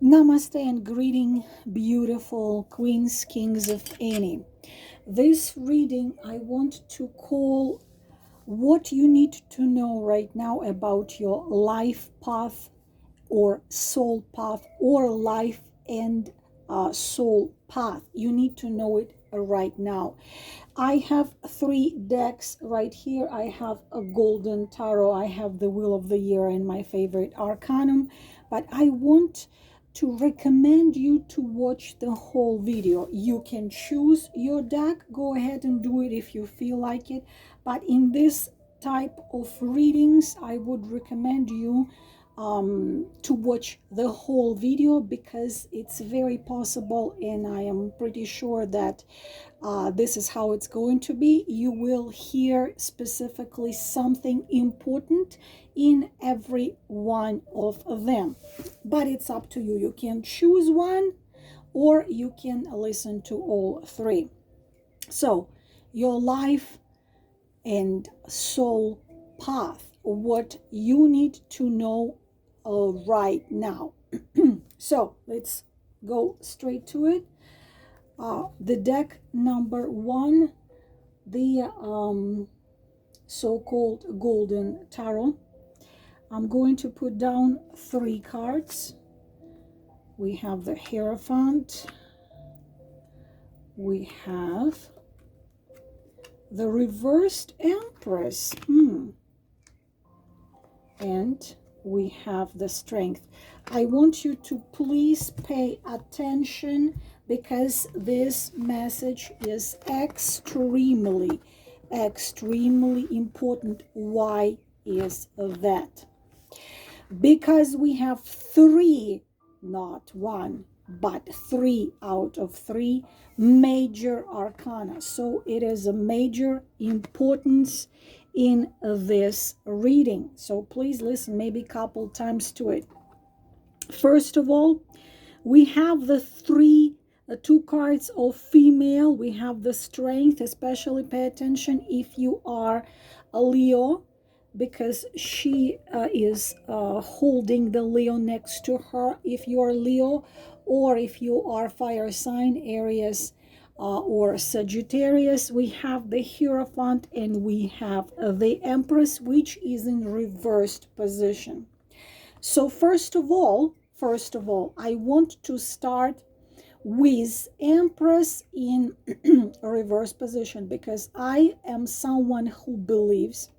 Namaste and greeting, beautiful queens, kings of any. This reading I want to call what you need to know right now about your life path or soul path or life and soul path. You need to know it right now. I have 3 decks right here. I have a golden tarot. I have the wheel of the year and my favorite arcanum, but I want to recommend you to watch the whole video. You can choose your deck. Go ahead and do it if you feel like it. But in this type of readings, I would recommend you to watch the whole video, because it's very possible, and I am pretty sure that this is how it's going to be. You will hear specifically something important in every one of them, but it's up to you. You can choose one or you can listen to all 3. So your life and soul path, what you need to know right now. So let's go straight to it. The deck number 1, the so-called golden tarot. I'm going to put down 3 cards. We have the Hierophant, we have the reversed Empress, and we have the Strength. I want you to please pay attention, because this message is extremely important. Why is that? Because we have 3, not 1, but 3 out of 3 major arcana. So it is a major importance in this reading. So please listen maybe a couple times to it. First of all, we have the 2 cards of female. We have the Strength. Especially pay attention if you are a Leo, because she is holding the Leo next to her. If you are Leo, or if you are fire sign, Aries or Sagittarius, we have the Hierophant and we have the Empress, which is in reversed position. So first of all, I want to start with Empress in reverse position, because I am someone who believes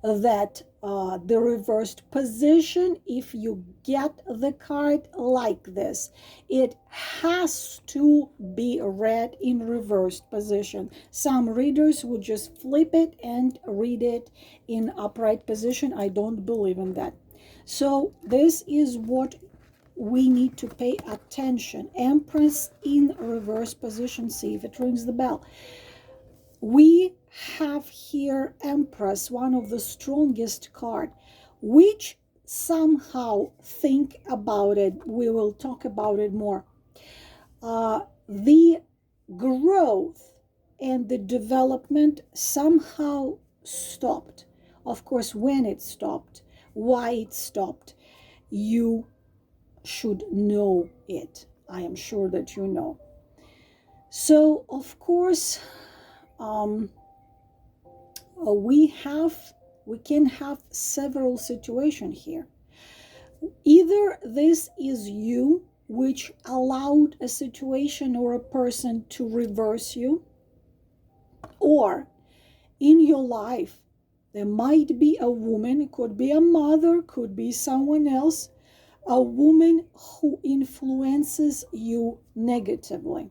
that the reversed position, if you get the card like this, it has to be read in reversed position. Some readers would just flip it and read it in upright position. I don't believe in that. So this is what we need to pay attention. Empress in reverse position. See if it rings the bell. We have here Empress, one of the strongest card, which somehow, think about it, we will talk about it more. The growth and the development somehow stopped. Of course, when it stopped, why it stopped, you should know it. I am sure that you know. So of course, we can have several situations here. Either this is you, which allowed a situation or a person to reverse you, or in your life there might be a woman, it could be a mother, could be someone else, a woman who influences you negatively.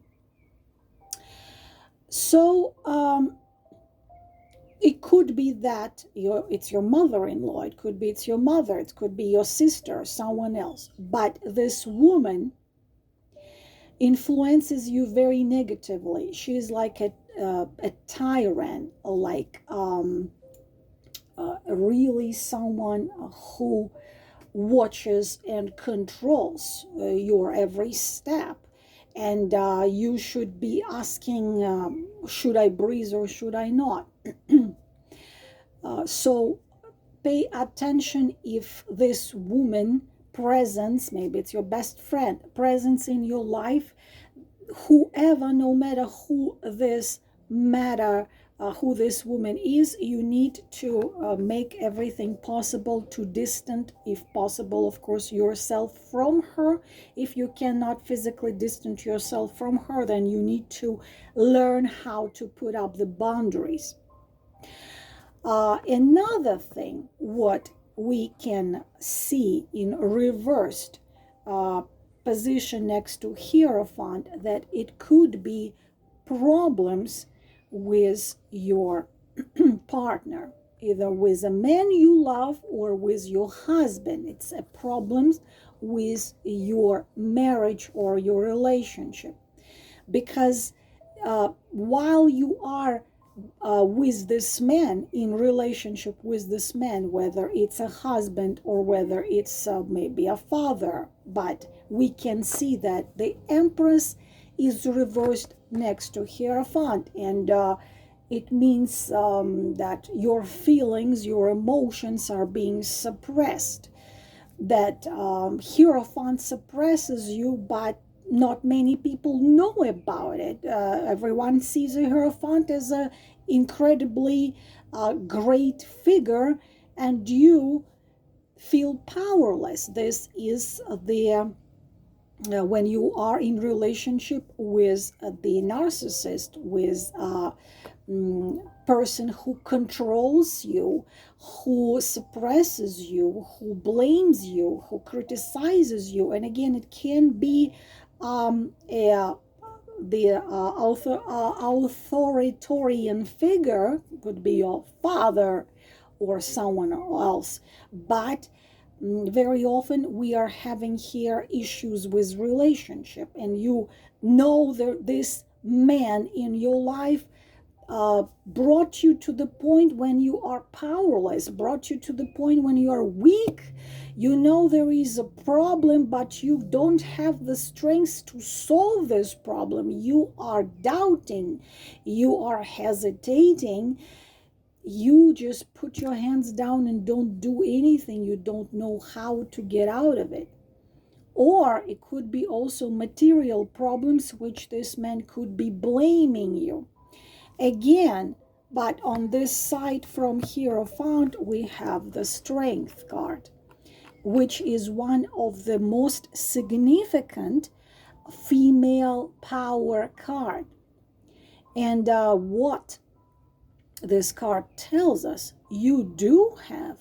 So it could be that it's your mother-in-law, it could be it's your mother, it could be your sister, someone else. But this woman influences you very negatively. She is like a tyrant, like really someone who watches and controls your every step. And you should be asking, should I breathe or should I not? So pay attention if this woman presence, maybe it's your best friend, presence in your life, whoever, no matter who this matter, who this woman is, you need to make everything possible to distant, if possible, of course, yourself from her. If you cannot physically distance yourself from her, then you need to learn how to put up the boundaries. Another thing, what we can see in reversed position next to Hierophant, that it could be problems with your partner, either with a man you love or with your husband. It's a problem with your marriage or your relationship, because while you are with this man, in relationship with this man, whether it's a husband or whether it's maybe a father, but we can see that the Empress is reversed next to Hierophant, and it means that your feelings, your emotions are being suppressed, that Hierophant suppresses you, but not many people know about it. Everyone sees a Hierophant as an incredibly great figure, and you feel powerless. This is the when you are in relationship with the narcissist, with person who controls you, who suppresses you, who blames you, who criticizes you. And again, it can be the authoritarian figure, could be your father or someone else, but very often we are having here issues with relationship, and you know that this man in your life brought you to the point when you are powerless, brought you to the point when you are weak. You know there is a problem, but you don't have the strength to solve this problem. You are doubting, you are hesitating, you just put your hands down and don't do anything. You don't know how to get out of it. Or it could be also material problems, which this man could be blaming you. Again, but on this side from Hierophant, we have the Strength card, which is one of the most significant female power card. And what this card tells us, you do have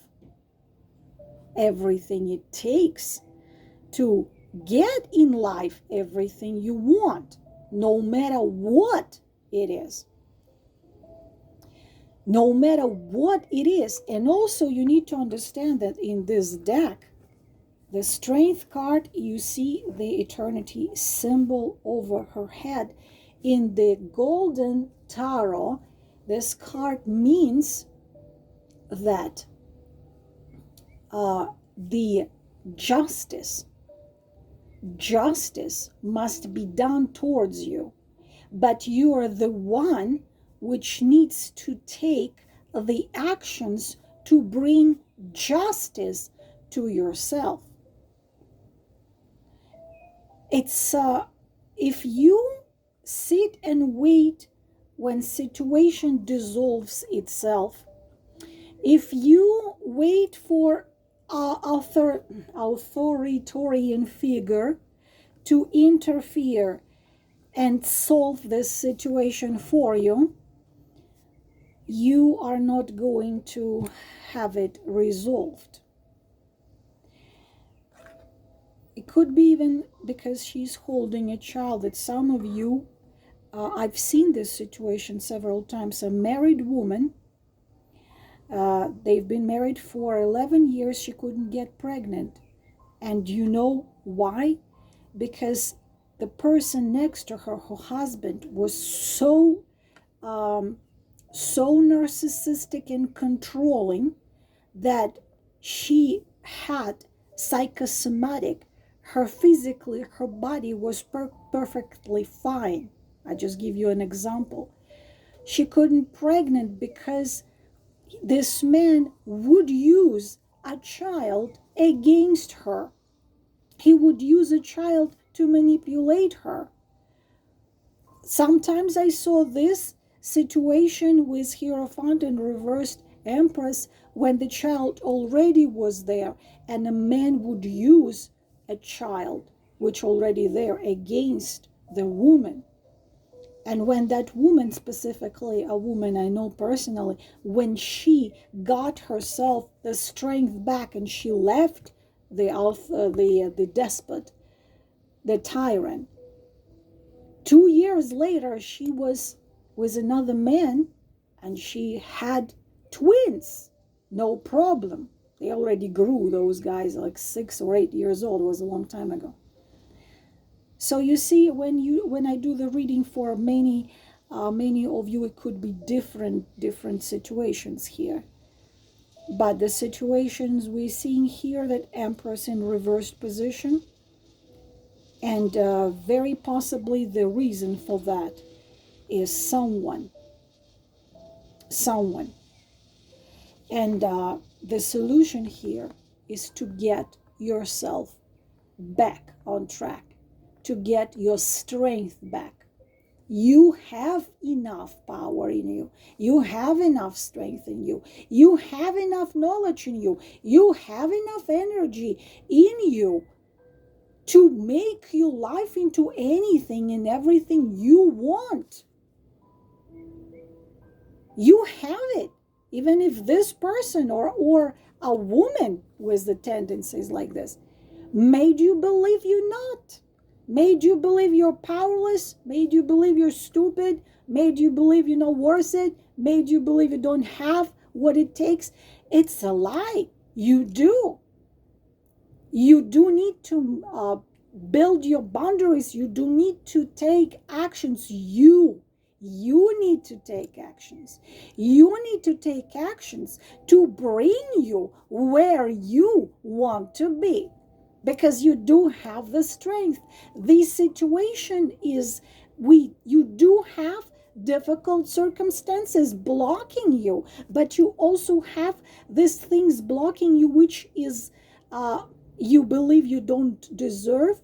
everything it takes to get in life everything you want, no matter what it is. No matter what it is. And also you need to understand that in this deck, the Strength card, you see the eternity symbol over her head. In the Golden Tarot, this card means that the justice must be done towards you, but you are the one which needs to take the actions to bring justice to yourself. It's if you sit and wait when situation dissolves itself, if you wait for authoritarian figure to interfere and solve this situation for you, you are not going to have it resolved. It could be even because she's holding a child, that some of you, I've seen this situation several times. A married woman, they've been married for 11 years, she couldn't get pregnant. And you know why? Because the person next to her, her husband, was so narcissistic and controlling that she had psychosomatic. Her physically, her body was perfectly fine. I just give you an example. She couldn't pregnant because this man would use a child against her. He would use a child to manipulate her. Sometimes I saw this situation with Hierophant and reversed Empress when the child already was there, and a man would use a child which already there against the woman. And when that woman, specifically a woman I know personally, when she got herself the strength back and she left the despot, the tyrant, 2 years later she was with another man and she had twins, no problem. They already grew, those guys, like 6 or 8 years old. It was a long time ago. So you see, when I do the reading for many of you, it could be different situations here. But the situations we're seeing here, that Empress in reversed position, and very possibly the reason for that is someone. And the solution here is to get yourself back on track, to get your strength back. You have enough power in you. You have enough strength in you. You have enough knowledge in you. You have enough energy in you to make your life into anything and everything you want. You have it. Even if this person or a woman with the tendencies like this made you believe you're not, made you believe you're powerless, made you believe you're stupid, made you believe you're not worth it, made you believe you don't have what it takes, it's a lie. You do. You do need to build your boundaries. You do need to take actions. You need to take actions. You need to take actions to bring you where you want to be, because you do have the strength. This situation is, you do have difficult circumstances blocking you, but you also have these things blocking you, which is you believe you don't deserve,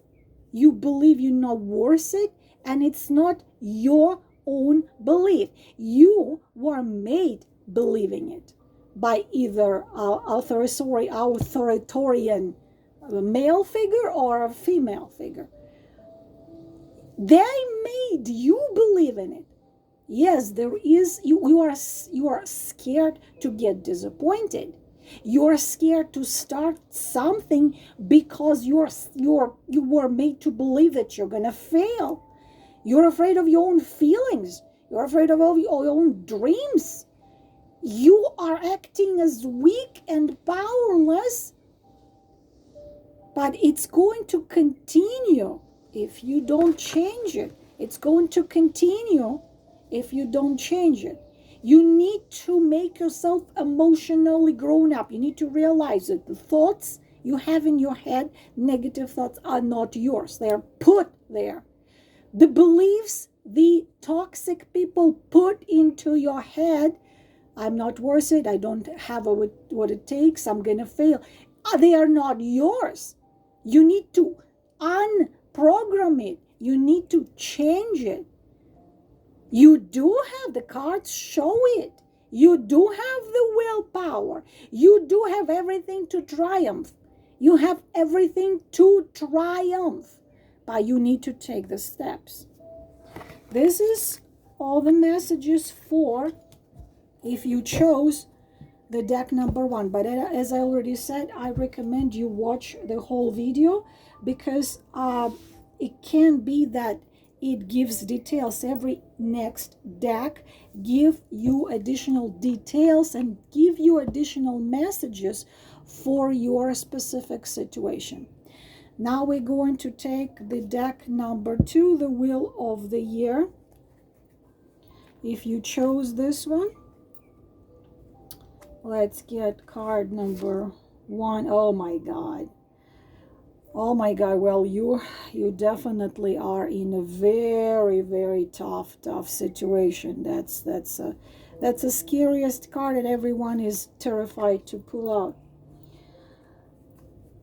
you believe you're not worth it, and it's not your own belief. You were made believing it by either authoritarian male figure or a female figure. They made you believe in it. Yes, there is, you are scared to get disappointed. You're scared to start something because you were made to believe that you're gonna fail. You're afraid of your own feelings. You're afraid of all your own dreams. You are acting as weak and powerless, but it's going to continue if you don't change it. It's going to continue if you don't change it. You need to make yourself emotionally grown up. You need to realize that the thoughts you have in your head, negative thoughts, are not yours. They're put there. The beliefs the toxic people put into your head, I'm not worth it, I don't have what it takes, I'm gonna fail, they are not yours. You need to unprogram it. You need to change it. You do have the cards, show it. You do have the willpower. You do have everything to triumph. You have everything to triumph, but you need to take the steps. This is all the messages for if you chose the deck number 1. But as I already said, I recommend you watch the whole video, because it can be that it gives details. Every next deck give you additional details and give you additional messages for your specific situation. Now we're going to take the deck number 2, the Wheel of the Year. If you chose this one, let's get card number 1. Oh my God. Oh my God. Well, you definitely are in a very, very tough situation. That's the scariest card that everyone is terrified to pull out.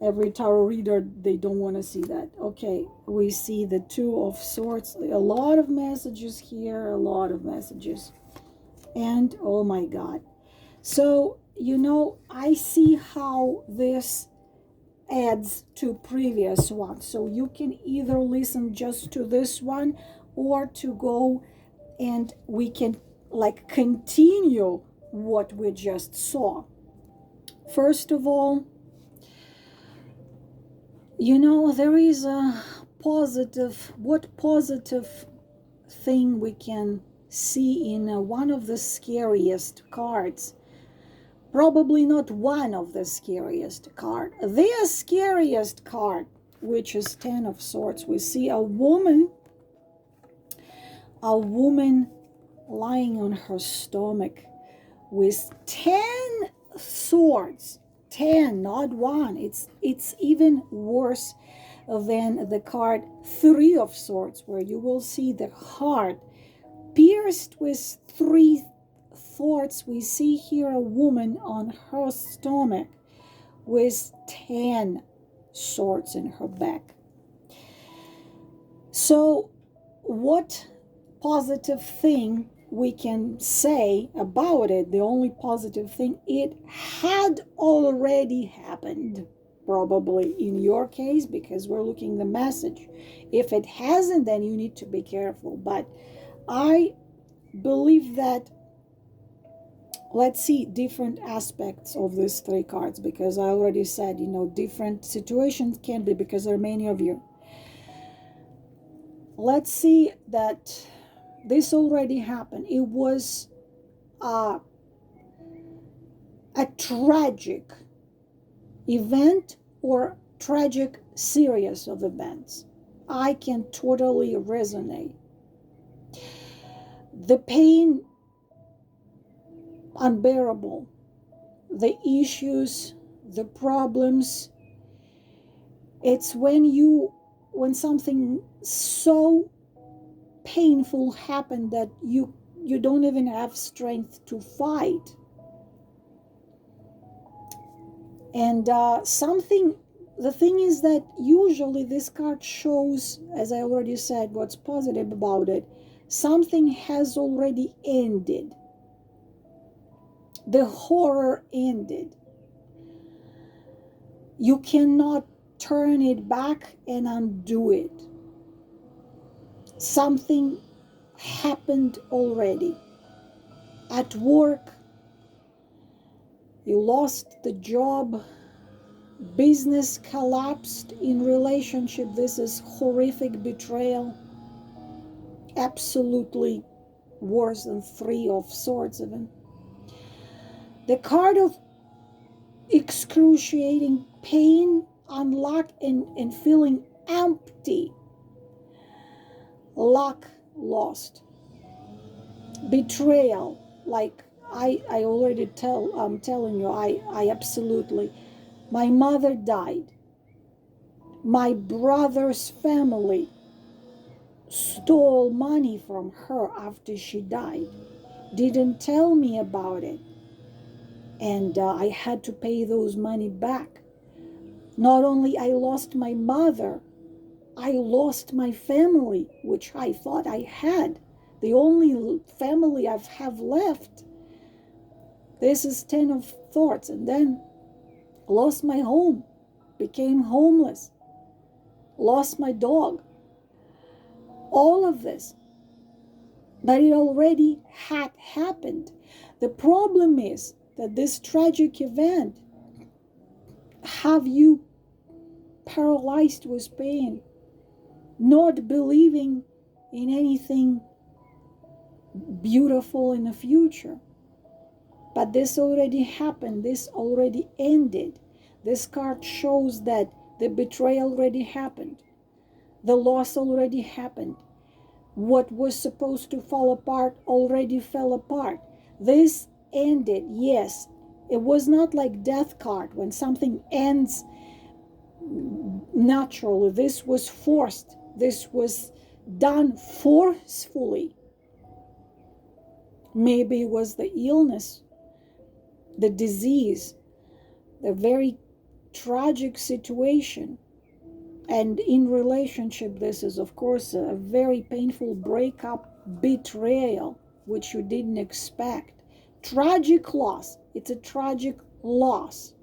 Every tarot reader, they don't want to see that. Okay, we see the Two of Swords. A lot of messages here, a lot of messages. And oh my God. So, you know, I see how this adds to previous one. So you can either listen just to this one or to go and we can like continue what we just saw. First of all, you know, there is a positive, what positive thing we can see in one of the scariest cards. Probably not one of the scariest card. The scariest card, which is Ten of Swords. We see a woman lying on her stomach with 10 swords. 10, not one. It's even worse than the card Three of Swords, where you will see the heart pierced with 3 swords. We see here a woman on her stomach with 10 swords in her back. So what positive thing we can say about it? The only positive thing, it had already happened, probably in your case, because we're looking the message. If it hasn't, then you need to be careful. But I believe that, let's see different aspects of these 3 cards, because I already said, you know, different situations can be, because there are many of you. Let's see that this already happened. It was a tragic event or tragic series of events. I can totally resonate. The pain, unbearable. The issues, the problems. It's when something so painful happened that you don't even have strength to fight. And the thing is that usually this card shows, as I already said, what's positive about it. Something has already ended. The horror ended. You cannot turn it back and undo it. Something happened already. At work, you lost the job, business collapsed. In relationship, this is horrific betrayal. Absolutely worse than Three of Swords even. The card of excruciating pain, unlock and feeling empty. Luck lost. Betrayal, like I already I'm telling you, I absolutely, my mother died. My brother's family stole money from her after she died. Didn't tell me about it. And I had to pay those money back. Not only I lost my mother, I lost my family, which I thought I had. The only family I have left. This is Ten of Swords. And then lost my home, became homeless, lost my dog. All of this. But it already had happened. The problem is that this tragic event have you paralyzed with pain, not believing in anything beautiful in the future. But this already happened. This already ended. This card shows that the betrayal already happened. The loss already happened. What was supposed to fall apart already fell apart. This ended, yes. It was not like death card when something ends naturally. This was forced. This was done forcefully. Maybe it was the illness, the disease, the very tragic situation. And in relationship, this is, of course, a very painful breakup, betrayal, which you didn't expect. Tragic loss. It's a tragic loss.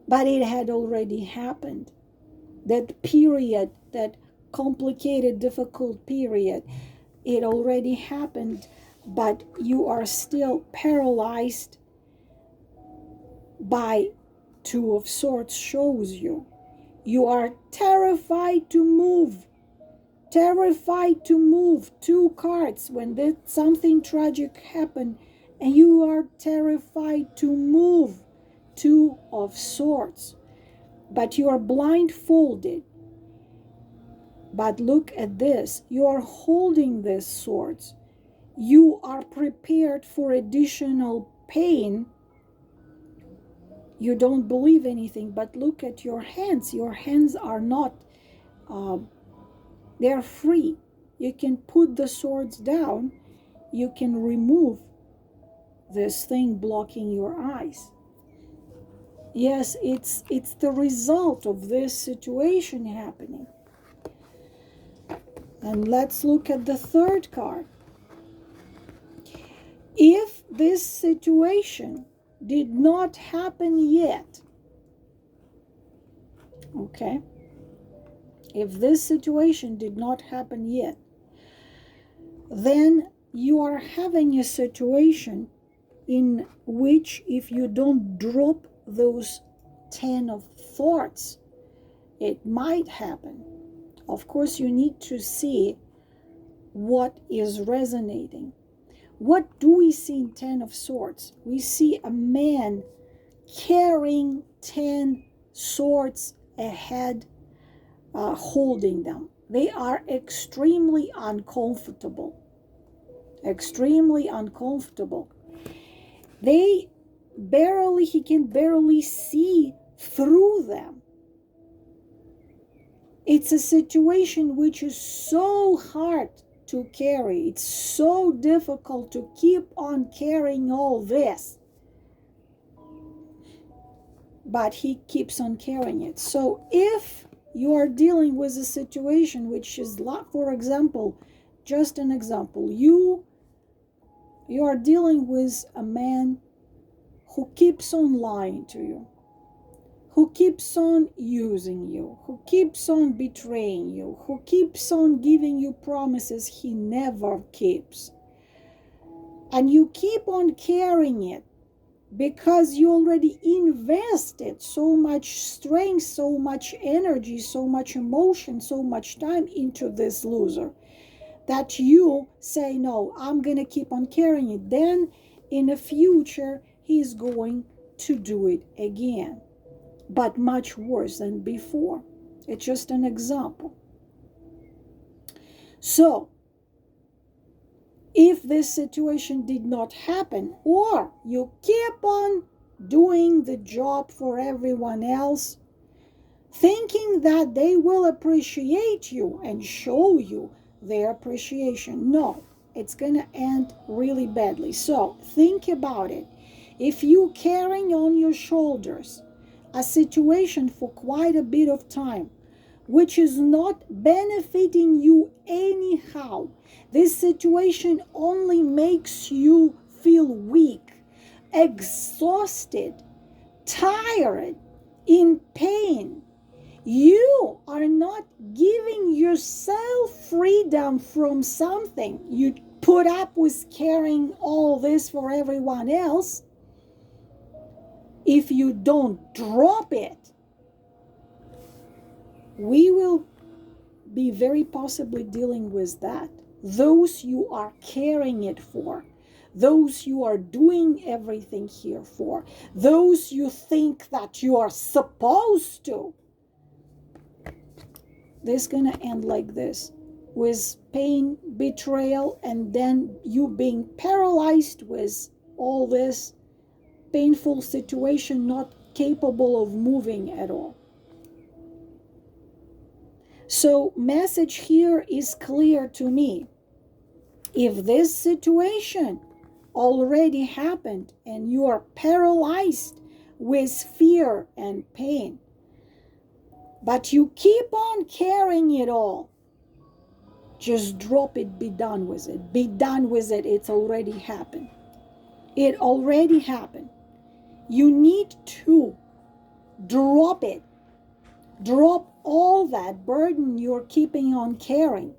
But it had already happened. That period, that complicated, difficult period, it already happened, but you are still paralyzed by Two of Swords shows you. You are terrified to move. Terrified to move. Two cards when something tragic happened and you are terrified to move. Two of Swords. But you are blindfolded. But look at this. You are holding these swords. You are prepared for additional pain. You don't believe anything, but look at your hands. Your hands are not, they're free. You can put the swords down. You can remove this thing blocking your eyes. Yes, it's the result of this situation happening. And let's look at the third card. If this situation did not happen yet, okay, if this situation did not happen yet, then you are having a situation in which if you don't drop those 10 of thoughts, it might happen. Of course, you need to see what is resonating. What do we see in 10 of Swords? We see a man carrying 10 swords ahead, holding them. They are extremely uncomfortable. Extremely uncomfortable. He can barely see through them. It's a situation which is so hard to carry. It's so difficult to keep on carrying all this. But he keeps on carrying it. So if you are dealing with a situation which is, for example, just an example, you are dealing with a man who keeps on lying to you, who keeps on using you, who keeps on betraying you, who keeps on giving you promises he never keeps. And you keep on carrying it because you already invested so much strength, so much energy, so much emotion, so much time into this loser that you say, no, I'm going to keep on carrying it. Then in the future, he's going to do it again, but much worse than before. It's just an example. So, if this situation did not happen, or you keep on doing the job for everyone else, thinking that they will appreciate you and show you their appreciation, no, it's going to end really badly. So, think about it. If you carrying on your shoulders a situation for quite a bit of time, which is not benefiting you anyhow, this situation only makes you feel weak, exhausted, tired, in pain. You are not giving yourself freedom from something. You put up with carrying all this for everyone else. If you don't drop it, we will be very possibly dealing with that. Those you are carrying it for, those you are doing everything here for, those you think that you are supposed to. This is going to end like this, with pain, betrayal, and then you being paralyzed with all this painful situation, not capable of moving at all. So, message here is clear to me. If this situation already happened and you are paralyzed with fear and pain, but you keep on carrying it all. Just drop it, be done with it. Be done with it. It's already happened. It already happened. You need to drop it. Drop all that burden you're keeping on carrying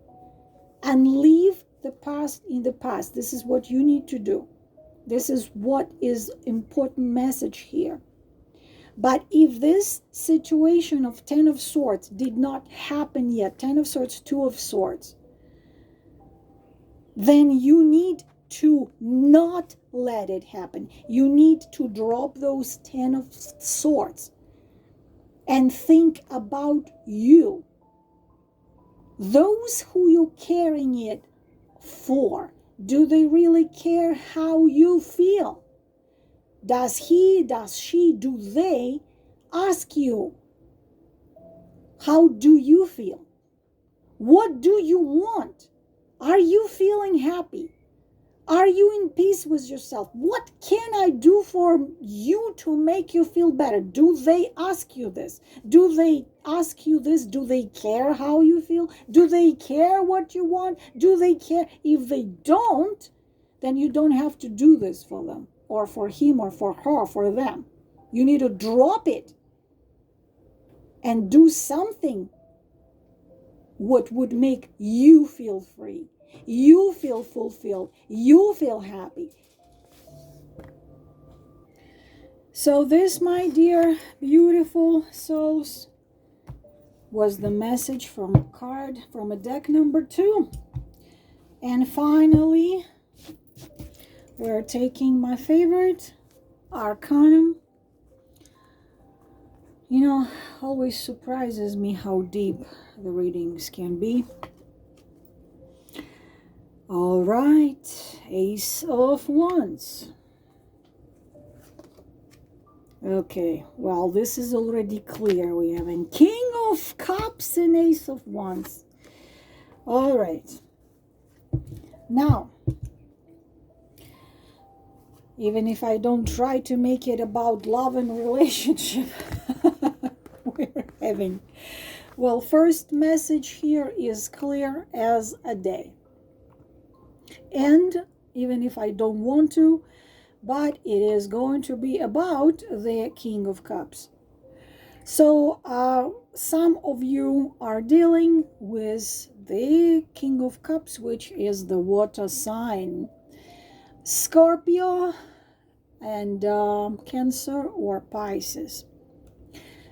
and leave the past in the past. This is what you need to do. This is what is important message here. But if this situation of 10 of Swords did not happen yet, 10 of Swords, 2 of Swords, then you need to not let it happen. You need to drop those 10 of Swords and think about you. Those who you're carrying it for, do they really care how you feel? Does he, does she, do they ask you, how do you feel? What do you want? Are you feeling happy? Are you in peace with yourself? What can I do for you to make you feel better? Do they ask you this? Do they ask you this? Do they care how you feel? Do they care what you want? Do they care? If they don't, then you don't have to do this for them, or for him, or for her, or for them. You need to drop it and do something what would make you feel free, you feel fulfilled, you feel happy. So this, my dear beautiful souls, was the message from a card from a deck number 2. And finally, we're taking my favorite arcanum. You know, always surprises me how deep the readings can be. All right, Ace of Wands. Okay, well, this is already clear. We have a King of Cups and Ace of Wands. All right. Now, even if I don't try to make it about love and relationship we're having. Well, first message here is clear as a day. And even if I don't want to, but it is going to be about the King of Cups. So some of you are dealing with the King of Cups, which is the water sign, Scorpio and Cancer or Pisces.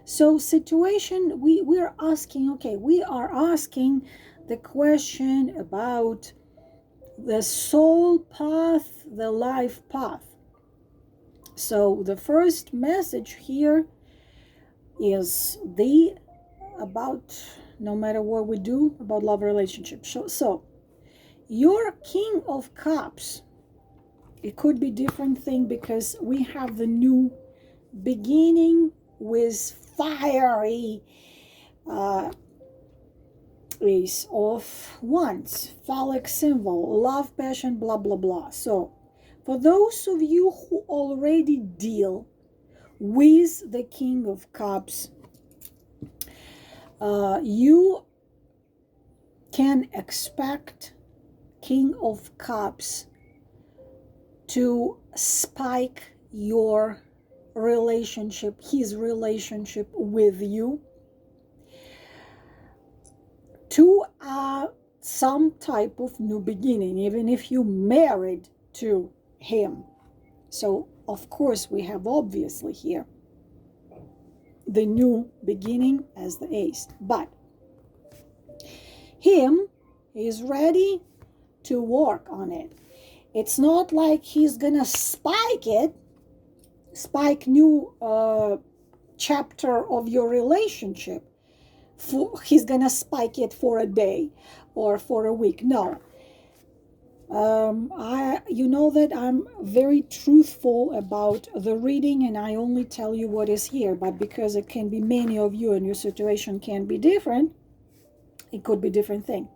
So situation, we're asking, okay, we are asking the question about the soul path, the life path. So the first message here is about, no matter what we do, about love relationship. So your King of Cups, it could be different thing because we have the new beginning with fiery Ace of Wands, phallic symbol, love, passion, blah, blah, blah. So for those of you who already deal with the King of Cups, you can expect King of Cups to spike your relationship, his relationship with you, to some type of new beginning, even if you married to him. So of course we have obviously here the new beginning as the ace, but him is ready to work on it. It's not like he's gonna spike new chapter of your relationship. He's gonna spike it for a day or for a week. No. You know that I'm very truthful about the reading and I only tell you what is here, but because it can be many of you and your situation can be different, it could be different thing.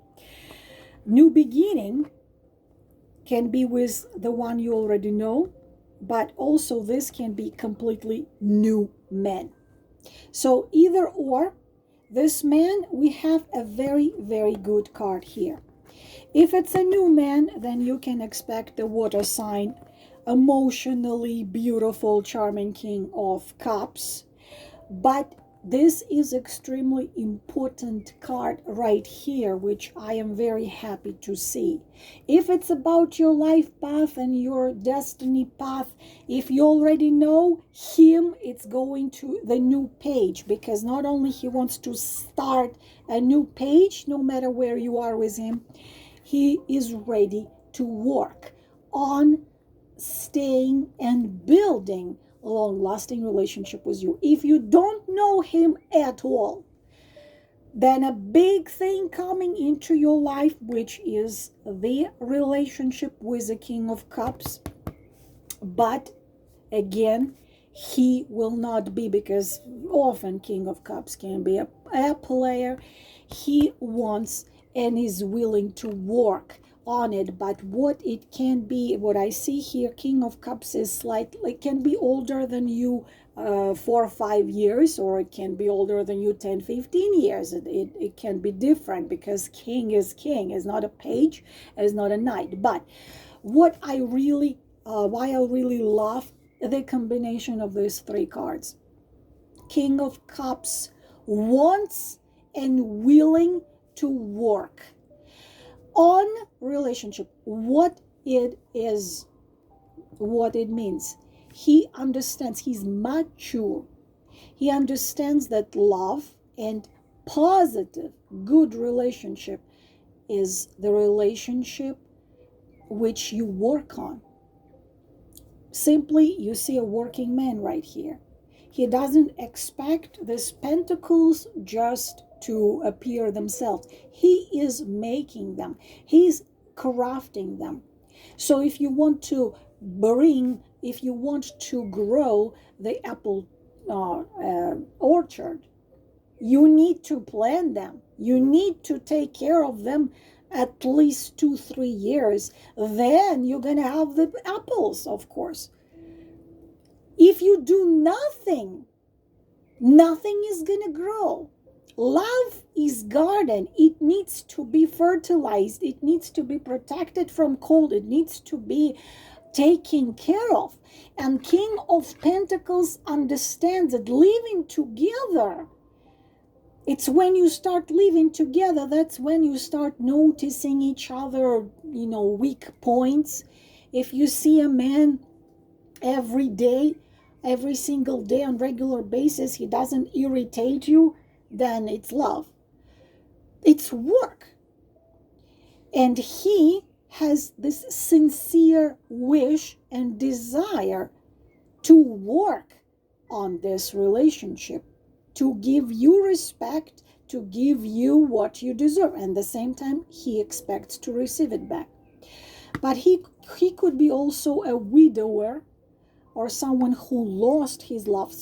New beginning can be with the one you already know, but also this can be completely new men. So either or, this man, we have a very, very good card here. If it's a new man, then you can expect the water sign, emotionally beautiful, charming King of Cups. But this is extremely important card right here, which I am very happy to see. If it's about your life path and your destiny path, if you already know him, it's going to the new page, because not only he wants to start a new page, no matter where you are with him, he is ready to work on staying and building a long-lasting relationship with you. If you don't know him at all, then a big thing coming into your life, which is the relationship with the King of Cups. But again, he will not be, because often King of Cups can be a player. He wants and is willing to work on it, but what it can be, what I see here, King of Cups is slightly, can be older than you 4 or 5 years, or it can be older than you 10, 15 years. It can be different, because king, is not a page, is not a knight. But what I really, why I really love the combination of these three cards. King of Cups wants and willing to work on relationship, what it is, what it means. He understands, he's mature. He understands that love and positive, good relationship is the relationship which you work on. Simply, you see a working man right here. He doesn't expect these pentacles just to appear themselves. He is making them. He's crafting them. So if you want to if you want to grow the apple orchard, you need to plant them. You need to take care of them at least 2-3 years. Then you're going to have the apples, of course. If you do nothing, nothing is going to grow. Love is garden. It needs to be fertilized. It needs to be protected from cold. It needs to be taken care of. And King of Pentacles understands that living together, it's when you start living together, that's when you start noticing each other, weak points. If you see a man every day, every single day on regular basis, he doesn't irritate you, then it's love. It's work. And he has this sincere wish and desire to work on this relationship, to give you respect, to give you what you deserve. And at the same time, he expects to receive it back. But he could be also a widower, or someone who lost his love,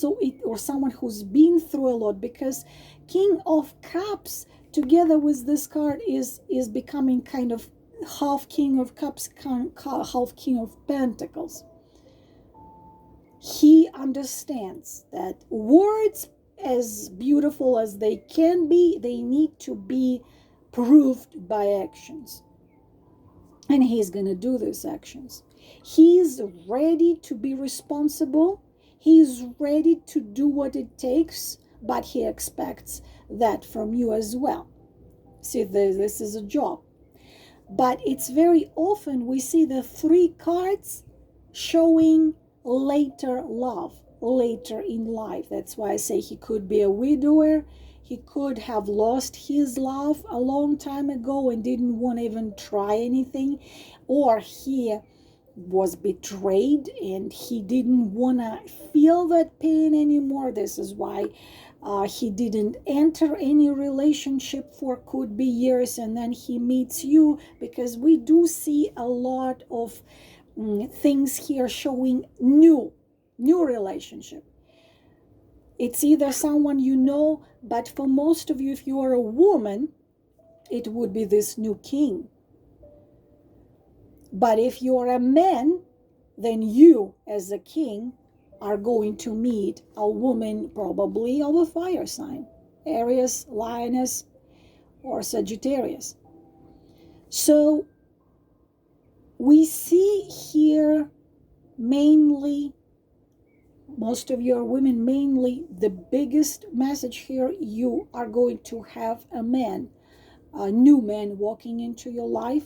or someone who's been through a lot, because King of Cups together with this card is becoming kind of half King of Cups, half King of Pentacles. He understands that words, as beautiful as they can be, they need to be proved by actions. And he's going to do these actions. He's ready to be responsible. He's ready to do what it takes, but he expects that from you as well. See, this is a job. But it's very often we see the 3 cards showing later love, later in life. That's why I say he could be a widower. He could have lost his love a long time ago and didn't want to even try anything. Or he was betrayed and he didn't want to feel that pain anymore. This is why he didn't enter any relationship for could be years, and then he meets you, because we do see a lot of things here showing new relationship. It's either someone you know, but for most of you, if you are a woman, it would be this new king. But if you are a man, then you as a king are going to meet a woman probably of a fire sign, Aries, Lioness, or Sagittarius. So we see here mainly, most of you are women, mainly the biggest message here, you are going to have a man, a new man walking into your life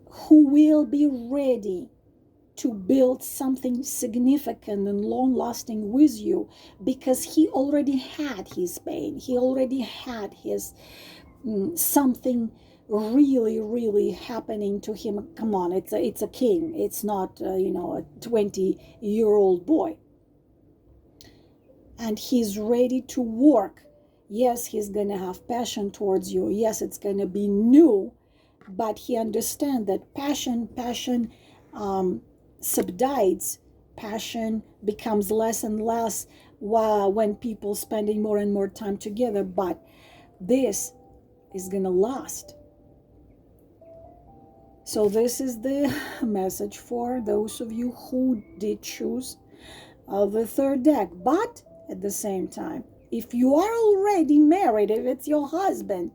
who will be ready to build something significant and long-lasting with you, because he already had his pain. He already had his something really, really happening to him. Come on, it's a king. It's not you know, a 20-year-old boy, and he's ready to work. Yes, he's gonna have passion towards you. Yes, it's gonna be new, but he understands that passion subsides. Passion becomes less and less when people spending more and more time together, but this is gonna last. So this is the message for those of you who did choose the third deck. But at the same time, if you are already married, if it's your husband,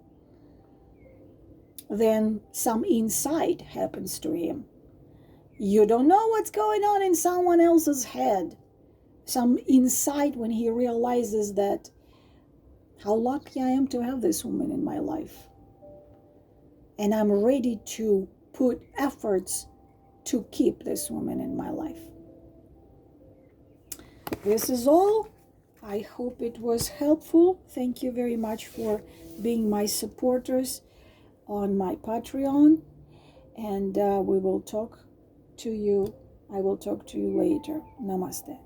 then some insight happens to him. You don't know what's going on in someone else's head. Some insight when he realizes that how lucky I am to have this woman in my life. And I'm ready to put efforts to keep this woman in my life. This is all. I hope it was helpful. Thank you very much for being my supporters on my Patreon. And we will talk to you. I will talk to you later. Namaste.